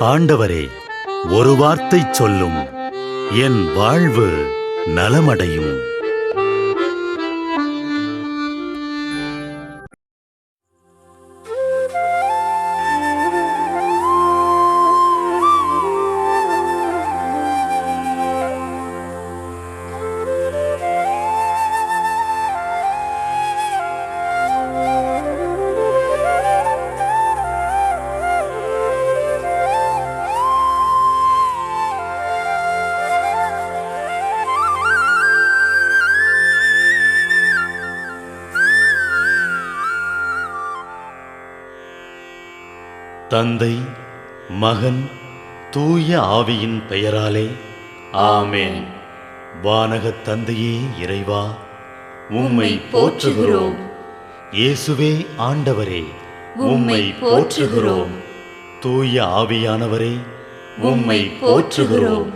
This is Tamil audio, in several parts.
ஆண்டவரே, ஒரு வார்த்தை சொல்லும், என் வாழ்வு நலமடையும். தந்தை, மகன், தூய ஆவியின் பெயராலே ஆமென். வானகத் தந்தையே இறைவா, உம்மை போற்றுகிறோம். இயேசுவே ஆண்டவரே, உம்மை போற்றுகிறோம். தூய ஆவியானவரே, உம்மை போற்றுகிறோம்.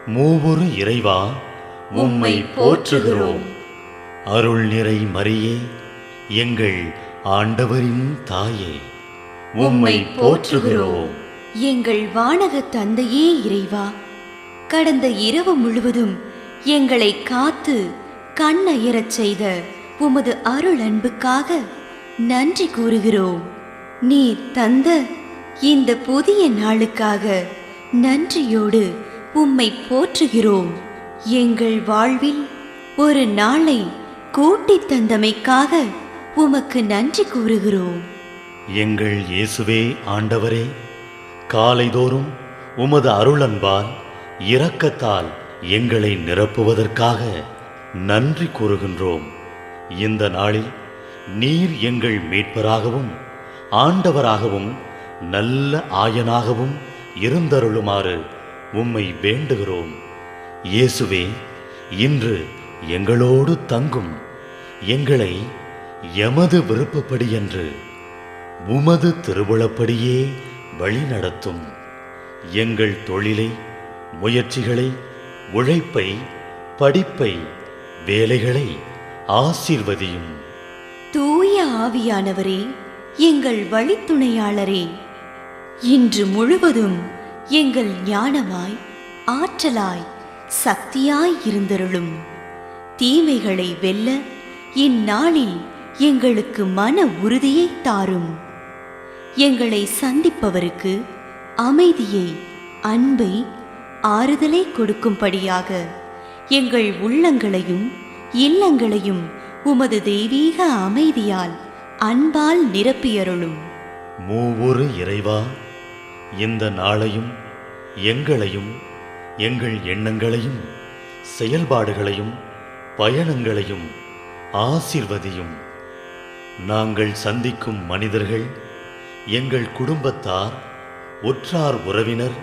மூவொரு இறைவா, உம்மை போற்றுகிறோம். அருள் நிறை மரியே, எங்கள் ஆண்டவரின் தாயே, உம்மை போற்றுகிறோம். எங்கள் வானக தந்தையே இறைவா, கடந்த இரவு முழுவதும் எங்களை காத்து கண்ணயரச் செய்த உமது அருள் அன்புக்காக நன்றி கூறுகிறோம். நீர் தந்த இந்த புதிய நாளுக்காக நன்றியோடு உம்மை போற்றுகிறோம். எங்கள் வாழ்வில் ஒரு நாளை கூட்டித் தந்தமைக்காக உமக்கு நன்றி கூறுகிறோம். எங்கள் இயேசுவே ஆண்டவரே, காலைதோறும் உமது அருளன்பால் இரக்கத்தால் எங்களை நிரப்புவதற்காக நன்றி கூறுகின்றோம். இந்த நாளில் நீர் எங்கள் மீட்பராகவும் ஆண்டவராகவும் நல்ல ஆயனாகவும் இருந்தருளுமாறு உம்மை வேண்டுகிறோம். இயேசுவே, இன்று எங்களோடு தங்கும். எங்களை எமது விருப்பப்படியன்று உமது திருவுளப்படியே வழிநடத்தும். எங்கள் தொழிலை, முயற்சிகளை, உழைப்பை, படிப்பை, வேலைகளை ஆசீர்வதியும். தூய ஆவியானவரே, எங்கள் வழித்துணையாளரே, இன்று முழுவதும் எங்கள் ஞானமாய், ஆற்றலாய், சக்தியாய் இருந்தருளும். தீமைகளை வெல்ல இந்நாளில் எங்களுக்கு மன உறுதியை தாரும். எங்களை சந்திப்பவருக்கு அமைதியை, அன்பை, ஆறுதலை கொடுக்கும்படியாக எங்கள் உள்ளங்களையும் இல்லங்களையும் உமது தெய்வீக அமைதியால், அன்பால் நிரப்பியருளும். மூவொரு இறைவா, இந்த நாளையும் எங்களையும் எங்கள் எண்ணங்களையும் செயல்பாடுகளையும் பயணங்களையும் ஆசீர்வதியும். நாங்கள் சந்திக்கும் மனிதர்கள், எங்கள் குடும்பத்தார், உற்றார் உறவினர்,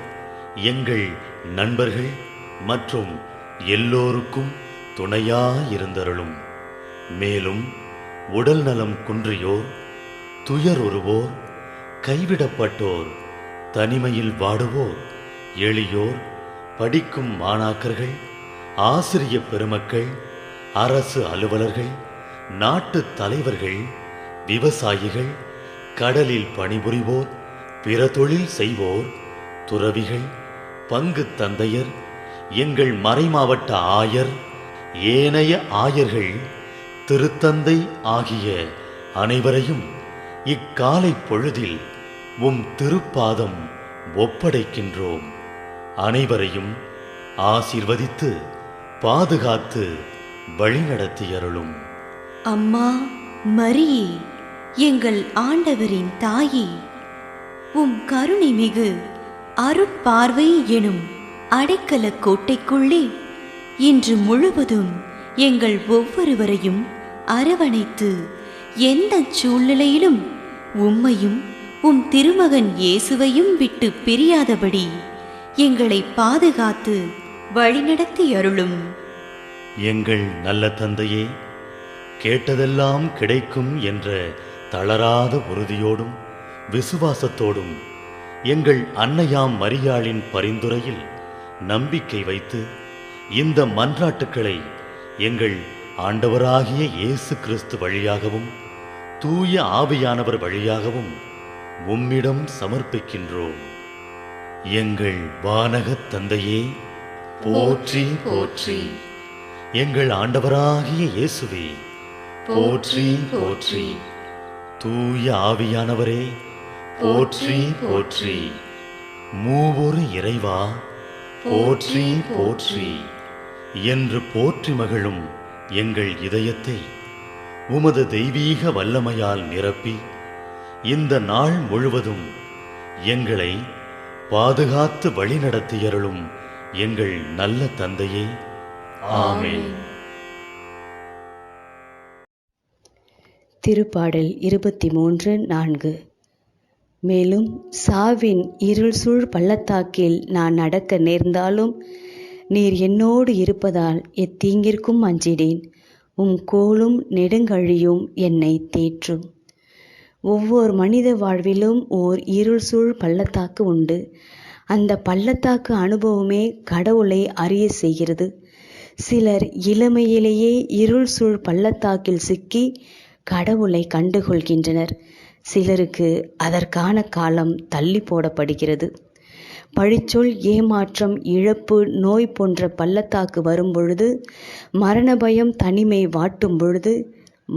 எங்கள் நண்பர்கள் மற்றும் எல்லோருக்கும் துணையாயிருந்தருளும். மேலும் உடல் நலம் குன்றியோர், துயருறுவோர், கைவிடப்பட்டோர், தனிமையில் வாடுவோர், எளியோர், படிக்கும் மாணாக்கர்கள், ஆசிரிய பெருமக்கள், அரசு அலுவலர்கள், நாட்டு தலைவர்கள், விவசாயிகள், கடலில் பணிபுரிவோர், பிற தொழில் செய்வோர், துறவிகள், பங்கு தந்தையர், எங்கள் மறைமாவட்ட ஆயர், ஏனைய ஆயர்கள், திருத்தந்தை ஆகிய அனைவரையும் இக்காலை பொழுதில் உம் திருப்பாதம் ஒப்படைக்கின்றோம். அனைவரையும் ஆசீர்வதித்து பாதுகாத்து வழிநடத்தியருளும். அம்மா மரியே, எங்கள் ஆண்டவரின் தாயே, உம் கருணை மிகு அருட்பார்வை எனும் அடைக்கல கோட்டைக்குள்ளே இன்று முழுவதும் எங்கள் ஒவ்வொருவரையும் அரவணைத்து எந்த சூழ்நிலையிலும் உம்மையும் உம் திருமகன் இயேசுவையும் விட்டு பிரியாதபடி எங்களை பாதுகாத்து வழிநடத்தி அருளும். எங்கள் நல்ல தந்தையே, கேட்டதெல்லாம் கிடைக்கும் என்ற தளராத உறுதியோடும் விசுவாசத்தோடும் எங்கள் அன்னையாம் மரியாளின் பரிந்துரையில் நம்பிக்கை வைத்து இந்த மன்றாட்டுக்களை எங்கள் ஆண்டவராகிய இயேசு கிறிஸ்து வழியாகவும் தூய ஆவியானவர் வழியாகவும் உம்மிடம் சமர்ப்பிக்கின்றோம். எங்கள் வானகத் தந்தையே, போற்றி போற்றி. எங்கள் ஆண்டவராகிய இயேசுவே, போற்றி போற்றி. தூய ஆவியானவரே, போற்றி போற்றி. மூவொரு இறைவா, போற்றி போற்றி என்று போற்றி மகிழும் எங்கள் இதயத்தை உமது தெய்வீக வல்லமையால் நிரப்பி இந்த நாள் முழுவதும் எங்களை பாதுகாத்து வழிநடத்தியருளும் எங்கள் நல்ல தந்தையே, ஆமென். திருப்பாடல் 23:4. மேலும் சாவின் இருள் சூழ் பள்ளத்தாக்கில் நான் நடக்க நேர்ந்தாலும் நீர் என்னோடு இருப்பதால் எத்தீங்கிற்கும் அஞ்சிடேன். உம் கோலும் நெடுங்கழியும் என்னை தேற்றும். ஒவ்வொரு மனித வாழ்விலும் ஓர் இருள் சூழ் பள்ளத்தாக்கு உண்டு. அந்த பள்ளத்தாக்கு அனுபவமே கடவுளை அறிய செய்கிறது. சிலர் இளமையிலேயே இருள் சூழ் பள்ளத்தாக்கில் சிக்கி கடவுளை கண்டுகொள்கின்றனர். சிலருக்கு அதற்கான காலம் தள்ளி போடப்படுகிறது. பழிச்சொல், ஏமாற்றம், இழப்பு, நோய் போன்ற பள்ளத்தாக்கு வரும்பொழுது, மரண பயம், தனிமை வாட்டும் பொழுது,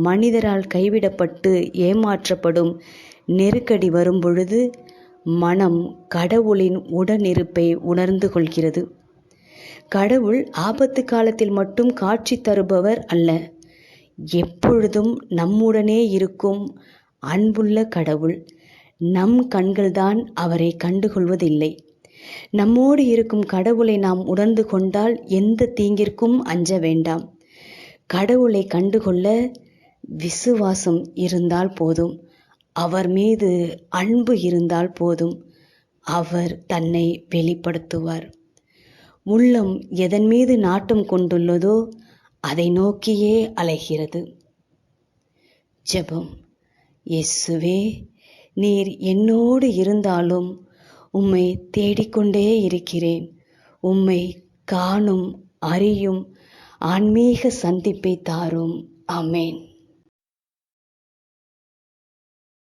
மனிதரால் கைவிடப்பட்டு ஏமாற்றப்படும் நெருக்கடி வரும்பொழுது மனம் கடவுளின் உடனிருப்பை உணர்ந்து கொள்கிறது. கடவுள் ஆபத்து காலத்தில் மட்டும் காட்சி தருபவர் அல்ல, எப்பொழுதும் நம்முடனே இருக்கும் அன்புள்ள கடவுள். நம் கண்கள்தான் அவரை கண்டுகொள்வதில்லை. நம்மோடு இருக்கும் கடவுளை நாம் உணர்ந்து கொண்டால் எந்த தீங்கிற்கும் அஞ்ச வேண்டாம். கடவுளை கண்டுகொள்ள விசுவாசம் இருந்தால் போதும். அவர் மீது அன்பு இருந்தால் போதும். அவர் தன்னை வெளிப்படுத்துவார். உள்ளம் எதன் மீது நாட்டம் கொண்டுள்ளதோ அதை நோக்கியே அலைகிறது. ஜெபம். இயேசுவே, நீர் என்னோடு இருந்தாலும் உம்மை தேடிக்கொண்டே இருக்கிறேன். உம்மை காணும் அறியும் ஆன்மீக சந்திப்பை தாரும். ஆமென்.